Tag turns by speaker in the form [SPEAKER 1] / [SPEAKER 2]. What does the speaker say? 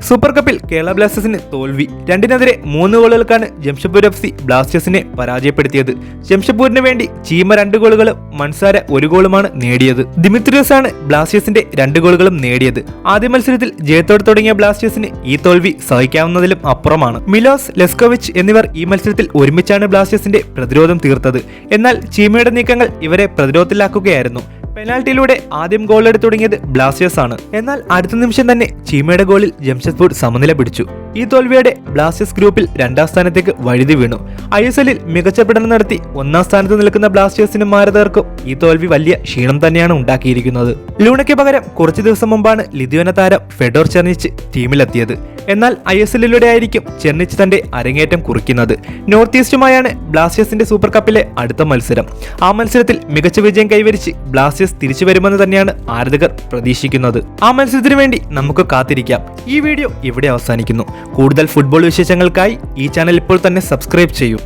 [SPEAKER 1] Super കപ്പിൽ കേരള ബ്ലാസ്റ്റേഴ്സിന് തോൽവി. 2-നെതിരെ 3 ഗോളുകൾക്കാണ് ജംഷഡ്പൂർ FC ബ്ലാസ്റ്റേഴ്സിനെ പരാജയപ്പെടുത്തിയത്. ജംഷഡ്പൂരിന് വേണ്ടി ചീമ 2 ഗോളുകളും മൻസാര 1 ഗോളുമാണ് നേടിയത്. ദിമിത്രിയോസ് ആണ് ബ്ലാസ്റ്റേഴ്സിന്റെ 2 ഗോളുകളും നേടിയത്. ആദ്യ മത്സരത്തിൽ ജയത്തോടെ തുടങ്ങിയ ബ്ലാസ്റ്റേഴ്സിന് ഈ തോൽവി സഹിക്കാവുന്നതിലും അപ്പുറമാണ്. മിലോസ് ലെസ്കോവിച്ച് എന്നിവർ ഈ മത്സരത്തിൽ ഒരുമിച്ചാണ് ബ്ലാസ്റ്റേഴ്സിന്റെ പ്രതിരോധം തീർത്തത്. എന്നാൽ ചീമയുടെ നീക്കങ്ങൾ ഇവരെ പ്രതിരോധത്തിലാക്കുകയായിരുന്നു. പെനാൽറ്റിയിലൂടെ ആദ്യം ഗോളെടുത്ത് തുടങ്ങിയത് ബ്ലാസ്റ്റേഴ്സ് ആണ്. എന്നാൽ അടുത്ത നിമിഷം തന്നെ ചീമയുടെ ഗോളിൽ ജംഷഡ്പൂർ സമനില പിടിച്ചു. ഈ തോൽവിയോടെ ബ്ലാസ്റ്റേഴ്സ് ഗ്രൂപ്പിൽ 2ാം സ്ഥാനത്തേക്ക് വഴുതി വീണു. ISLൽ മികച്ച പ്രകടനം നടത്തി 1ാം സ്ഥാനത്ത് നിൽക്കുന്ന ബ്ലാസ്റ്റേഴ്സിനും ആരാധകർക്കും ഈ തോൽവി വലിയ ക്ഷീണം തന്നെയാണ് ഉണ്ടാക്കിയിരിക്കുന്നത്. ലൂണയ്ക്ക് പകരം കുറച്ചു ദിവസം മുമ്പാണ് ലിഥുവേനിയൻ താരം ഫെഡോർ ചെർണിച്ച് ടീമിലെത്തിയത്. എന്നാൽ ISLലൂടെ ആയിരിക്കും ചെർണിച്ച് തന്റെ അരങ്ങേറ്റം കുറിക്കുന്നത്. നോർത്ത് ഈസ്റ്റുമായാണ് ബ്ലാസ്റ്റേഴ്സിന്റെ സൂപ്പർ കപ്പിലെ അടുത്ത മത്സരം. ആ മത്സരത്തിൽ മികച്ച വിജയം കൈവരിച്ച് ബ്ലാസ്റ്റേഴ്സ് തിരിച്ചു വരുമെന്ന് തന്നെയാണ് ആരാധകർ പ്രതീക്ഷിക്കുന്നത്. ആ മത്സരത്തിന് വേണ്ടി നമുക്ക് കാത്തിരിക്കാം. ഈ വീഡിയോ ഇവിടെ അവസാനിക്കുന്നു. കൂടുതൽ ഫുട്ബോൾ വിശേഷങ്ങൾക്കായി ഈ ചാനൽ ഇപ്പോൾ തന്നെ സബ്സ്ക്രൈബ് ചെയ്യൂ.